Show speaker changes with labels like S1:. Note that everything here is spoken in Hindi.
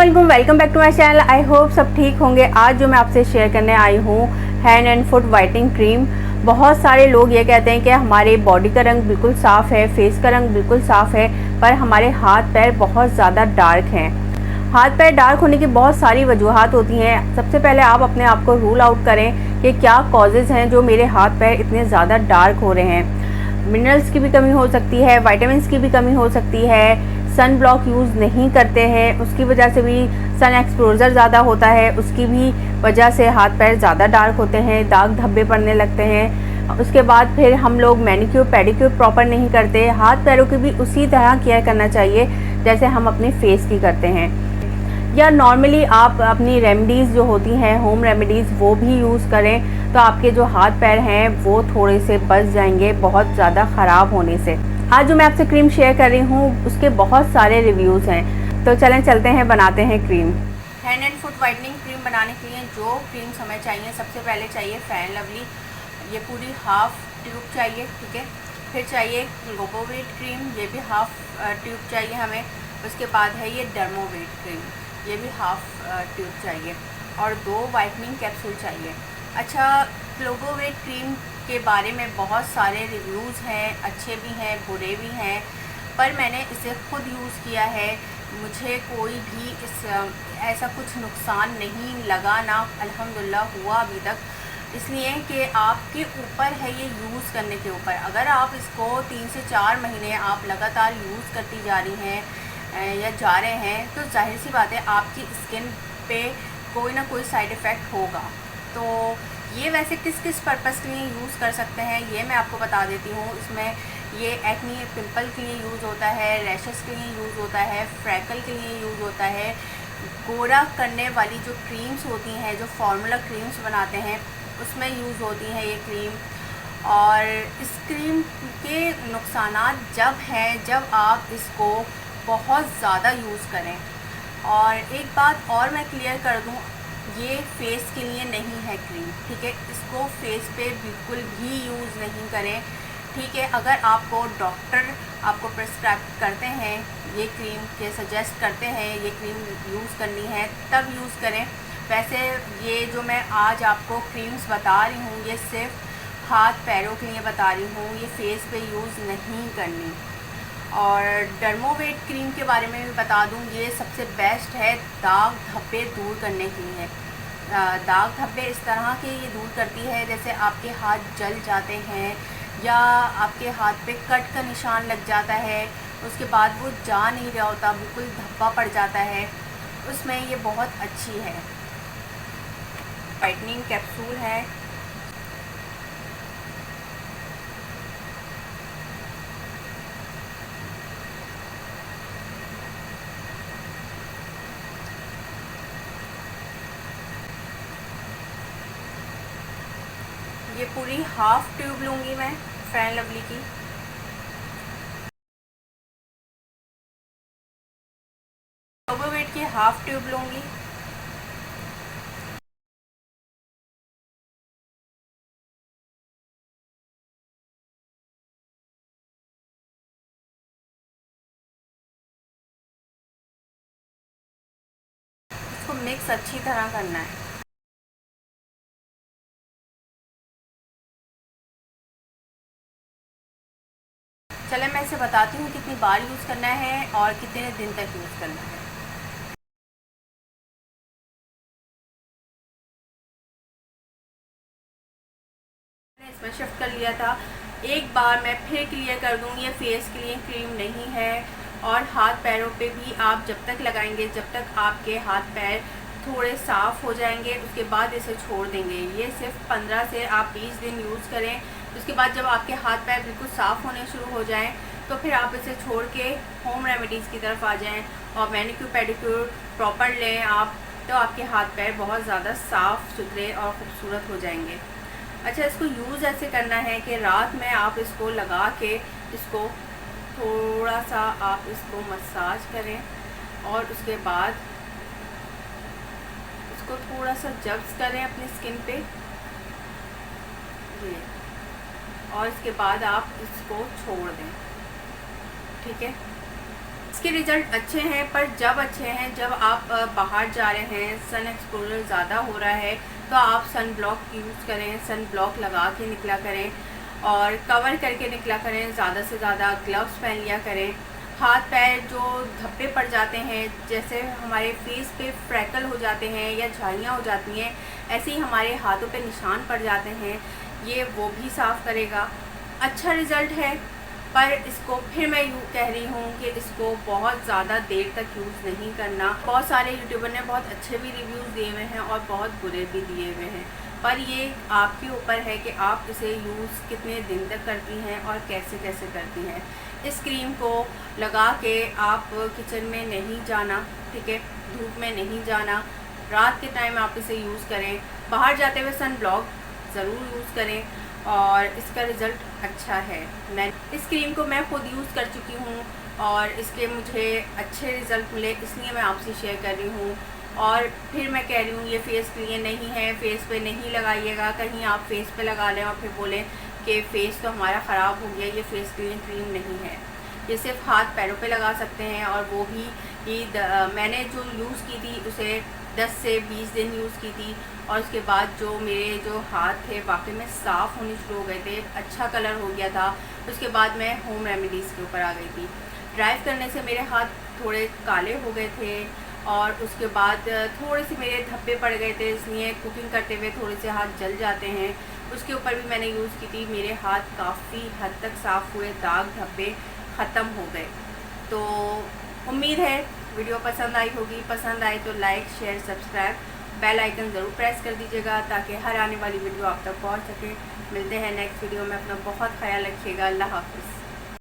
S1: अस्सलामुअलैकुम, welcome back to my channel. I hope सब ठीक होंगे। आज जो मैं आपसे शेयर करने आई हूँ hand and foot whitening cream. बहुत सारे लोग ये कहते हैं कि हमारे बॉडी का रंग बिल्कुल साफ़ है, फेस का रंग बिल्कुल साफ़ है, पर हमारे हाथ पैर बहुत ज़्यादा डार्क हैं। हाथ पैर डार्क होने की बहुत सारी वजूहात होती हैं। सबसे पहले आप अपने आप को रूल आउट करें कि क्या कॉजेज़ हैं जो मेरे हाथ पैर इतने ज़्यादा डार्क हो रहे हैं। मिनरल्स की भी कमी हो सकती है, विटामिन्स की भी कमी हो सकती है, सन ब्लॉक यूज़ नहीं करते हैं, उसकी वजह से भी सन एक्सपोजर ज़्यादा होता है, उसकी भी वजह से हाथ पैर ज़्यादा डार्क होते हैं, दाग धब्बे पड़ने लगते हैं। उसके बाद फिर हम लोग मैनिक्योर पेडिक्योर प्रॉपर नहीं करते। हाथ पैरों की भी उसी तरह केयर करना चाहिए जैसे हम अपने फेस की करते हैं। या नॉर्मली आप अपनी रेमेडीज़ जो होती हैं, होम रेमेडीज़, वो भी यूज़ करें तो आपके जो हाथ पैर हैं वो थोड़े से बच जाएंगे बहुत ज़्यादा ख़राब होने से। आज जो मैं आपसे क्रीम शेयर कर रही हूँ उसके बहुत सारे रिव्यूज़ हैं, तो चलें चलते हैं बनाते हैं cream. Hand and foot whitening cream बनाने के लिए जो क्रीम्स हमें चाहिए, सबसे पहले चाहिए फेयर एंड लवली, ये पूरी हाफ ट्यूब चाहिए, ठीक है। फिर चाहिए ग्लोबोवेट क्रीम, ये भी हाफ ट्यूब चाहिए हमें। उसके बाद है ये डर्मोवेट क्रीम, ये भी हाफ ट्यूब चाहिए, और 2 वाइटनिंग कैप्सूल चाहिए। अच्छा, ग्लोबोवेट क्रीम के बारे में बहुत सारे रिव्यूज़ हैं, अच्छे भी हैं बुरे भी हैं, पर मैंने इसे खुद यूज़ किया है, मुझे कोई भी ऐसा कुछ नुकसान नहीं लगा, ना अल्हम्दुलिल्लाह हुआ अभी तक। इसलिए कि आपके ऊपर है ये यूज़ करने के ऊपर। अगर आप इसको 3 से 4 महीने आप लगातार यूज़ करती जा रही हैं या जा रहे हैं, तो जाहिर सी बात है आपकी स्किन पे कोई ना कोई साइड इफ़ेक्ट होगा। तो ये वैसे किस किस पर्पज़ के लिए यूज़ कर सकते हैं ये मैं आपको बता देती हूँ। इसमें ये एक्नी पिंपल के लिए यूज़ होता है, रैशेस के लिए यूज़ होता है, फ्रैकल के लिए यूज़ होता है, गोरा करने वाली जो क्रीम्स होती हैं, जो फार्मूला क्रीम्स बनाते हैं उसमें यूज़ होती हैं ये क्रीम। और इस क्रीम के नुकसानात जब हैं जब आप इसको बहुत ज़्यादा यूज़ करें। और एक बात और मैं क्लियर कर दूँ, ये फेस के लिए नहीं है क्रीम, ठीक है। इसको फेस पे बिल्कुल भी यूज़ नहीं करें, ठीक है। अगर आपको डॉक्टर आपको प्रिस्क्राइब करते हैं ये क्रीम के सजेस्ट करते हैं ये क्रीम यूज़ करनी है तब यूज़ करें। वैसे ये जो मैं आज आपको क्रीम्स बता रही हूँ ये सिर्फ हाथ पैरों के लिए बता रही हूँ, ये फेस पे यूज़ नहीं करनी। और डर्मोवेट क्रीम के बारे में भी बता दूं, ये सबसे बेस्ट है दाग धब्बे दूर करने के लिए। दाग धब्बे इस तरह के ये दूर करती है जैसे आपके हाथ जल जाते हैं या आपके हाथ पे कट का निशान लग जाता है, उसके बाद वो जा नहीं रहा होता, बिल्कुल धब्बा पड़ जाता है, उसमें ये बहुत अच्छी है। वाइटनिंग कैप्सूल है, ये पूरी हाफ ट्यूब लूँगी मैं फेयर एंड लवली की। ग्लोबोवेट की हाफ ट्यूब लूँगी। इसको मिक्स अच्छी तरह करना है। चले मैं इसे बताती हूँ कितनी बार यूज़ करना है और कितने दिन तक यूज़ करना है। मैंने इसमें शिफ्ट कर लिया था। एक बार मैं फिर क्लियर कर दूँ, ये फेस के लिए क्रीम नहीं है और हाथ पैरों पे भी आप जब तक लगाएंगे जब तक आपके हाथ पैर थोड़े साफ़ हो जाएंगे उसके बाद इसे छोड़ देंगे। ये सिर्फ 15 से आप 20 दिन यूज़ करें। उसके बाद जब आपके हाथ पैर बिल्कुल साफ़ होने शुरू हो जाएं तो फिर आप इसे छोड़ के होम रेमेडीज़ की तरफ आ जाएं और मैनिक्योर पेडिक्योर प्रॉपर लें आप, तो आपके हाथ पैर बहुत ज़्यादा साफ़ सुथरे और ख़ूबसूरत हो जाएंगे। अच्छा, इसको यूज़ ऐसे करना है कि रात में आप इसको लगा के इसको थोड़ा सा आप इसको मसाज करें और उसके बाद इसको थोड़ा सा जब्स करें अपनी स्किन पे ये, और इसके बाद आप इसको छोड़ दें, ठीक है। इसके रिज़ल्ट अच्छे हैं, पर जब अच्छे हैं जब आप बाहर जा रहे हैं, सन एक्सपोजर ज़्यादा हो रहा है, तो आप सन ब्लॉक यूज़ करें, सन ब्लॉक लगा के निकला करें और कवर करके निकला करें। ज़्यादा से ज़्यादा ग्लव्स पहन लिया करें। हाथ पैर जो धब्बे पड़ जाते हैं, जैसे हमारे फेस पे फ्रैकल हो जाते हैं या झाइयाँ हो जाती हैं, ऐसे ही हमारे हाथों पे निशान पड़ जाते हैं, ये वो भी साफ़ करेगा। अच्छा रिज़ल्ट है, पर इसको फिर मैं यूँ कह रही हूँ कि इसको बहुत ज़्यादा देर तक यूज़ नहीं करना। बहुत सारे यूट्यूबर ने बहुत अच्छे भी रिव्यूज़ दिए हुए हैं और बहुत बुरे भी दिए हुए हैं, पर ये आपके ऊपर है कि आप इसे यूज़ कितने दिन तक करती हैं और कैसे कैसे करती हैं। इस क्रीम को लगा के आप किचन में नहीं जाना, ठीक है, धूप में नहीं जाना, रात के टाइम आप इसे यूज़ करें। बाहर जाते हुए सन ब्लॉक ज़रूर यूज़ करें और इसका रिज़ल्ट अच्छा है। मैं इस क्रीम को मैं खुद यूज़ कर चुकी हूँ और इसके मुझे अच्छे रिज़ल्ट मिले, इसलिए मैं आपसे शेयर कर रही हूँ। और फिर मैं कह रही हूँ ये फेस के लिए नहीं है, फेस पे नहीं लगाइएगा। कहीं आप फेस पे लगा लें और फिर बोलें कि फ़ेस तो हमारा ख़राब हो गया, ये फेस के लिए क्रीम नहीं है। ये सिर्फ हाथ पैरों पे लगा सकते हैं और वो भी मैंने जो यूज़ की थी उसे 10 से 20 दिन यूज़ की थी और उसके बाद जो मेरे जो हाथ थे वाकई में साफ़ होने शुरू हो गए थे, अच्छा कलर हो गया था। उसके बाद मैं होम रेमेडीज़ के ऊपर आ गई थी। ड्राइव करने से मेरे हाथ थोड़े काले हो गए थे और उसके बाद थोड़े से मेरे धब्बे पड़ गए थे, इसलिए कुकिंग करते हुए थोड़े से हाथ जल जाते हैं। उसके ऊपर भी मैंने यूज़ की थी, मेरे हाथ काफ़ी हद तक साफ़ हुए, दाग धब्बे ख़त्म हो गए। तो उम्मीद है वीडियो पसंद आई होगी। पसंद आए तो like share subscribe, bell icon ज़रूर प्रेस कर दीजिएगा ताकि हर आने वाली वीडियो आप तक पहुंच सके। मिलते हैं नेक्स्ट वीडियो में। अपना बहुत ख्याल रखिएगा। अल्लाह हाफ़िज़।